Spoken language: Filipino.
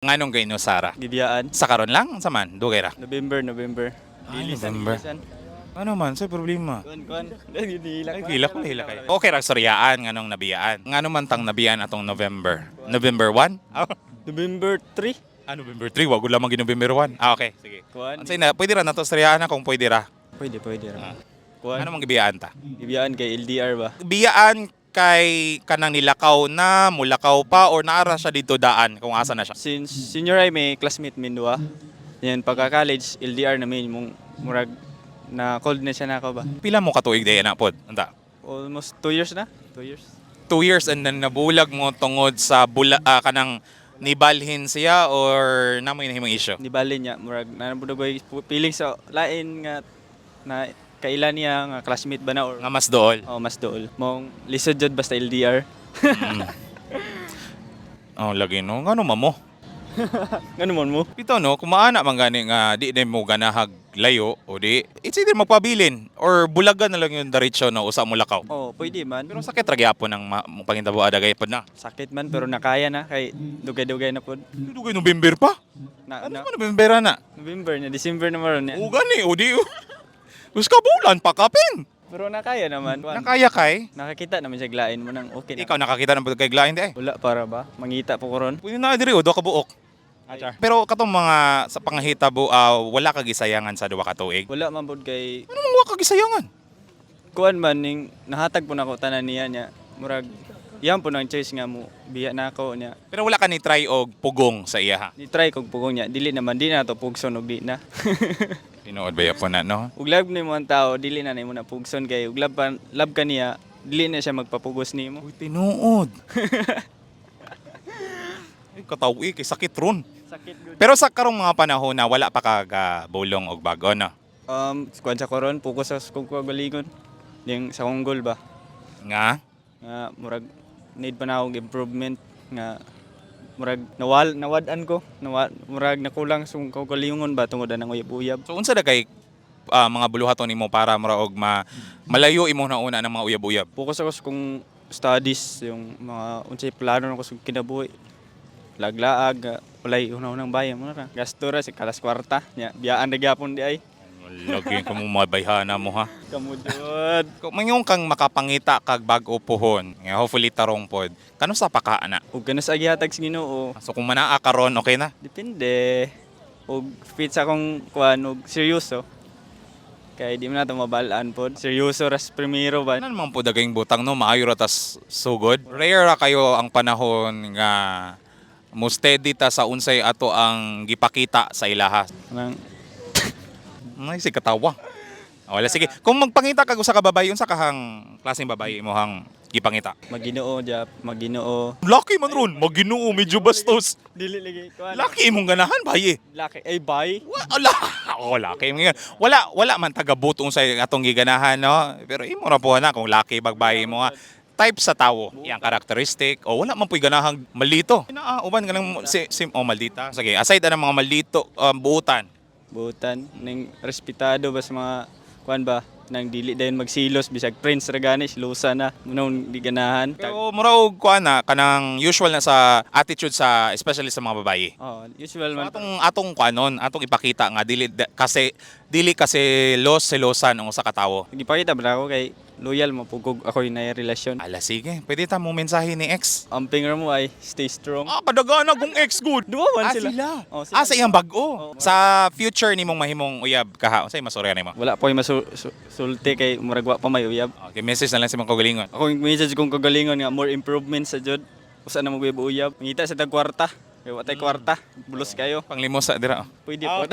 Nganong gayno Sara? Bibiyaan. Sa karon lang sa man dugay ra. November. Ay, Ilisan, November. ilisan. Ano man sa problema? Kuan. Hila Ay, hila kay. Okay ra soryaan nganong nabiyaan. Ngano man tang nabiyaan atong November. November 1? November 3. November 3 wag lamang November 1. Okay, sige. Kuan. Unsay na pwede ra nato soryaan na kung pwede ra. Pwede ra. Ano Kuan. mang gibiyaan ta? Bibiyaan kay LDR ba? Biyaan kay kanang nilakaw na, mulakaw pa or naara siya dito daan kung asa na siya. Since senior ay may classmate min duha. Yan pagka-college LDR na min mong murag na cold na siya na ako ba. Pila mo katuig day na pod? Anta. Almost 2 years na. 2 years. 2 years and then nabulag mo tungod sa kanang nibalhin siya or namo himong issue. Di bali niya murag nanabudoy feeling sa lain nga na kailan niya nga classmate ba na or Nga mas dool. oh, mas dool. Mong lisod jud basta LDR. Mm. Oh, lagi no. Ngano mamo? Ngano man mo? Ito no, kung maana man gani nga di din mo ganahag layo o di, it's either magpabilin or bulagan na lang yung diretsyo na usa mo lakaw. Oh, pwede man. Pero sakit ra gyapon ang pangintabo adagay pod na. Sakit man pero nakaya na kay dugay-dugay na pod. Dugay November pa. Na, Ano na man November na? November na December na maron niya. O gani o di. Gusto ka bulan pa kapin. Pero nakaya naman. Nakaya kay. Nakakita naman siya glain mo nang okay na. Ikaw nakakita ng pagkaglain di ay. Wala para ba? Mangita po ko ron. Pwede na diri o do ka buok. Pero katong mga sa pangahitabo wala ka gisayangan sa duwa ka tuig. Wala man pod kay Ano mga wala ka gisayangan? kuan man ning nahatag po nako tanan niya niya. Murag yan po nang choice nga mo biya na ako niya. Pero wala ka ni try og pugong sa iya ha. Ni try kog pugong niya. Dili naman di na to pugson og di na. Tinuod ba yapon na no? Ug love ni mo ang tao dili na nimo na pugson kay ug love ka niya dili na siya magpapugos nimo. Uy, tinuod. Ay, katawi kay sakit ron. Sakit gud. Pero sa karong mga panahon na wala pa bulong og bago na. Kuan sa koron focus sa kog kagalingon. Ning sa kong goal ba. Nga Nga murag need pa na akong improvement nga murag nawad-an ko murag nakulang sa kagalingon ba tungod nang uyab-uyab. so unsa da kay mga buluhaton nimo para mura og malayo imo na una ng mga uyab-uyab. Focus ako sa kong studies yung mga unsay plano nako sa kinabuhi. Laglaag walay una-unang bayan mo na gasto ra sa kalas kwarta nya biyaan na gyapon di ay Lagi ka mo mabayhana mo ha. kamudod. Kung mayong kang makapangita kag bag-o pohon, nga hopefully tarong pod. Kano sa pakaana? Ug kana sa gihatag sa Ginoo So kung manaa karon okay na. depende ug fit sa akong kuan ug seryoso kay di man nato mabalaan pod seryoso ras primero ba. Ano naman po daging butang no, maayo ra tas sugod. Rare ra kayo ang panahon nga mo steady ta sa unsay ato ang gipakita sa ilaha. Nang Ay, si katawa. Wala sige. Kung magpangita kag usa ka babae, unsa kahang klaseng babae mo hang gipangita? Maginoo jap, maginoo. Lucky man ron, maginoo medyo bastos. Dili lagi kuan. Lucky imong ganahan baye. Laki ay bay. Wala. Oh, lucky mo yan. Wala man taga-buto unsay atong giganahan no. Pero imo ra po na kung lucky babae mo nga. Type sa tawo, yang karakteristik o wala man puy ganahang malito. Uban ka lang maldita. Sige, aside na mga maldito buutan. Butan ning respetado ba sa mga kuan ba nang dili dayon magsilos bisag friends ra gani silusa na munong di ganahan. Pero mura og kuan na kanang usual na sa attitude sa especially sa mga babae. Oh, usual man. Atong kuanon, atong ipakita nga dili kasi selosan ang usa ka tawo. Gipakita ba ako kay loyal mo pugog ako na relasyon. Ala sige, pwede ta mo mensahe ni ex. Amping ra mo ay stay strong. Kadagana kung ex good. Duwa man sila. Oh, sila. Sa iyang bag-o. Sa future nimong mahimong uyab kaha, unsay masurya nimo? Wala po yung masulti kay muragwa pa may uyab. Okay, message na lang sa mga kagalingon. Ako yung message kong kagalingon nga more improvement sa jud. Usa na mo uyab. Ngita sa tag kwarta. Kay watay kwarta. Bulos kayo. Panglimos sa dira. Pwede po.